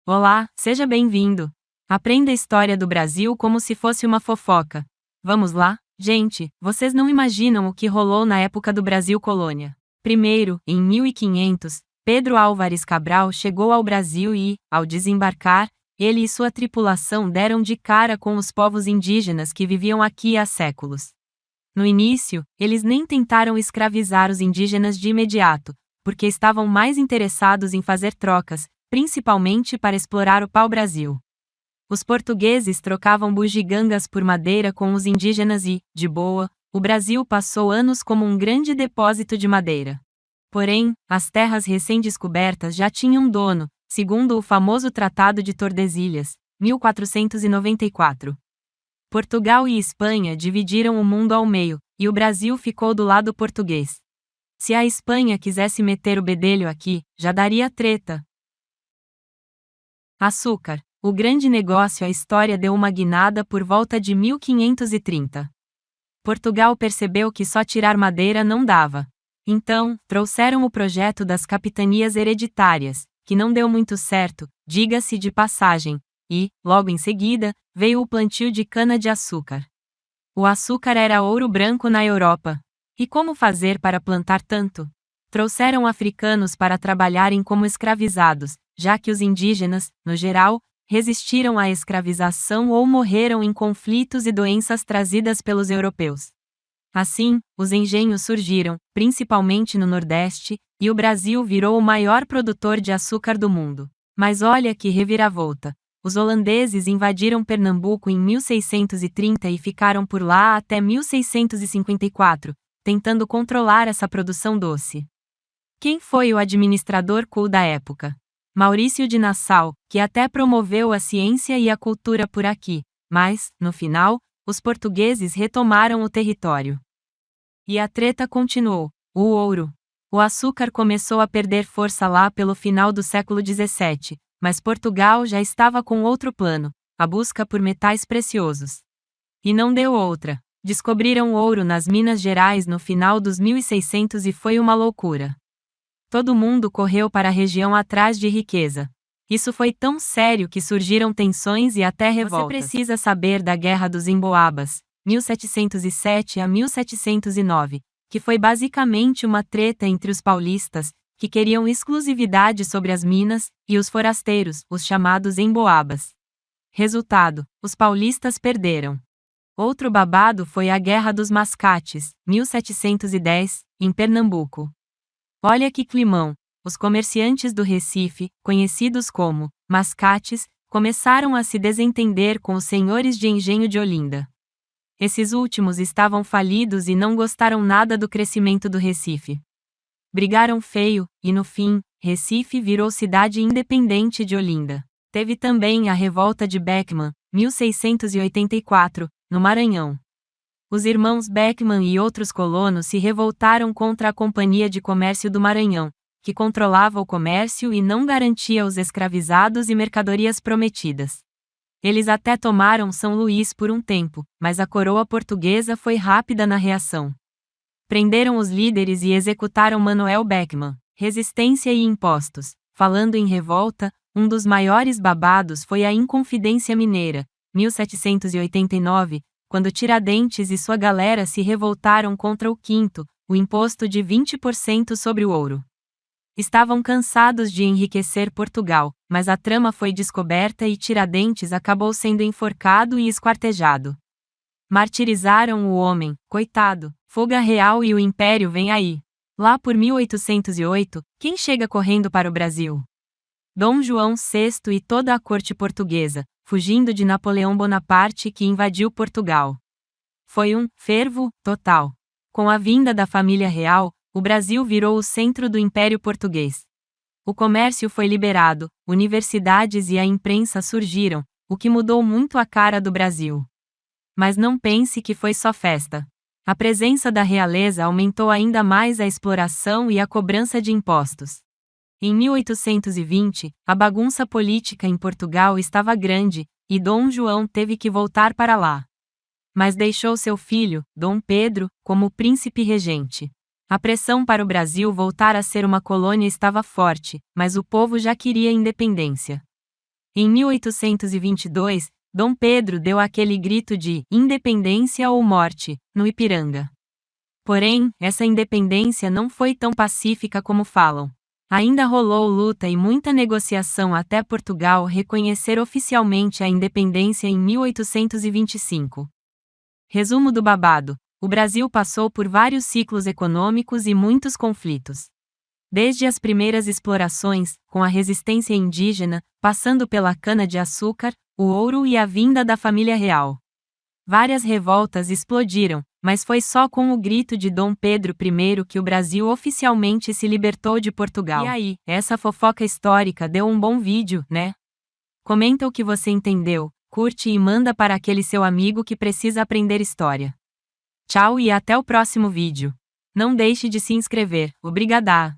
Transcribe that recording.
Olá, seja bem-vindo. Aprenda a história do Brasil como se fosse uma fofoca. Vamos lá? Gente, vocês não imaginam o que rolou na época do Brasil colônia. Primeiro, em 1500, Pedro Álvares Cabral chegou ao Brasil e, ao desembarcar, ele e sua tripulação deram de cara com os povos indígenas que viviam aqui há séculos. No início, eles nem tentaram escravizar os indígenas de imediato, porque estavam mais interessados em fazer trocas, principalmente para explorar o pau-brasil. Os portugueses trocavam bugigangas por madeira com os indígenas e, de boa, o Brasil passou anos como um grande depósito de madeira. Porém, as terras recém-descobertas já tinham dono, segundo o famoso Tratado de Tordesilhas, 1494. Portugal e Espanha dividiram o mundo ao meio, e o Brasil ficou do lado português. Se a Espanha quisesse meter o bedelho aqui, já daria treta. Açúcar. O grande negócio. A história deu uma guinada por volta de 1530. Portugal percebeu que só tirar madeira não dava. Então, trouxeram o projeto das capitanias hereditárias, que não deu muito certo, diga-se de passagem, e, logo em seguida, veio o plantio de cana-de-açúcar. O açúcar era ouro branco na Europa. E como fazer para plantar tanto? Trouxeram africanos para trabalharem como escravizados, já que os indígenas, no geral, resistiram à escravização ou morreram em conflitos e doenças trazidas pelos europeus. Assim, os engenhos surgiram, principalmente no Nordeste, e o Brasil virou o maior produtor de açúcar do mundo. Mas olha que reviravolta! Os holandeses invadiram Pernambuco em 1630 e ficaram por lá até 1654, tentando controlar essa produção doce. Quem foi o administrador cool da época? Maurício de Nassau, que até promoveu a ciência e a cultura por aqui, mas, no final, os portugueses retomaram o território. E a treta continuou. O ouro. O açúcar começou a perder força lá pelo final do século XVII, mas Portugal já estava com outro plano, a busca por metais preciosos. E não deu outra. Descobriram ouro nas Minas Gerais no final dos 1600 e foi uma loucura. Todo mundo correu para a região atrás de riqueza. Isso foi tão sério que surgiram tensões e até revoltas. Você precisa saber da Guerra dos Emboabas, 1707 a 1709, que foi basicamente uma treta entre os paulistas, que queriam exclusividade sobre as minas, e os forasteiros, os chamados emboabas. Resultado: os paulistas perderam. Outro babado foi a Guerra dos Mascates, 1710, em Pernambuco. Olha que climão! Os comerciantes do Recife, conhecidos como mascates, começaram a se desentender com os senhores de engenho de Olinda. Esses últimos estavam falidos e não gostaram nada do crescimento do Recife. Brigaram feio, e no fim, Recife virou cidade independente de Olinda. Teve também a Revolta de Beckman, 1684, no Maranhão. Os irmãos Beckman e outros colonos se revoltaram contra a Companhia de Comércio do Maranhão, que controlava o comércio e não garantia os escravizados e mercadorias prometidas. Eles até tomaram São Luís por um tempo, mas a coroa portuguesa foi rápida na reação. Prenderam os líderes e executaram Manuel Beckman. Resistência e impostos. Falando em revolta, um dos maiores babados foi a Inconfidência Mineira, 1789, quando Tiradentes e sua galera se revoltaram contra o quinto, o imposto de 20% sobre o ouro. Estavam cansados de enriquecer Portugal, mas a trama foi descoberta e Tiradentes acabou sendo enforcado e esquartejado. Martirizaram o homem, coitado, fuga real e o império vem aí. Lá por 1808, quem chega correndo para o Brasil? Dom João VI e toda a corte portuguesa, fugindo de Napoleão Bonaparte que invadiu Portugal. Foi um fervo total. Com a vinda da família real, o Brasil virou o centro do Império Português. O comércio foi liberado, universidades e a imprensa surgiram, o que mudou muito a cara do Brasil. Mas não pense que foi só festa. A presença da realeza aumentou ainda mais a exploração e a cobrança de impostos. Em 1820, a bagunça política em Portugal estava grande, e Dom João teve que voltar para lá. Mas deixou seu filho, Dom Pedro, como príncipe regente. A pressão para o Brasil voltar a ser uma colônia estava forte, mas o povo já queria independência. Em 1822, Dom Pedro deu aquele grito de independência ou morte, no Ipiranga. Porém, essa independência não foi tão pacífica como falam. Ainda rolou luta e muita negociação até Portugal reconhecer oficialmente a independência em 1825. Resumo do babado: o Brasil passou por vários ciclos econômicos e muitos conflitos. Desde as primeiras explorações, com a resistência indígena, passando pela cana-de-açúcar, o ouro e a vinda da família real. Várias revoltas explodiram, mas foi só com o grito de Dom Pedro I que o Brasil oficialmente se libertou de Portugal. E aí, essa fofoca histórica deu um bom vídeo, né? Comenta o que você entendeu, curte e manda para aquele seu amigo que precisa aprender história. Tchau e até o próximo vídeo. Não deixe de se inscrever. Obrigada!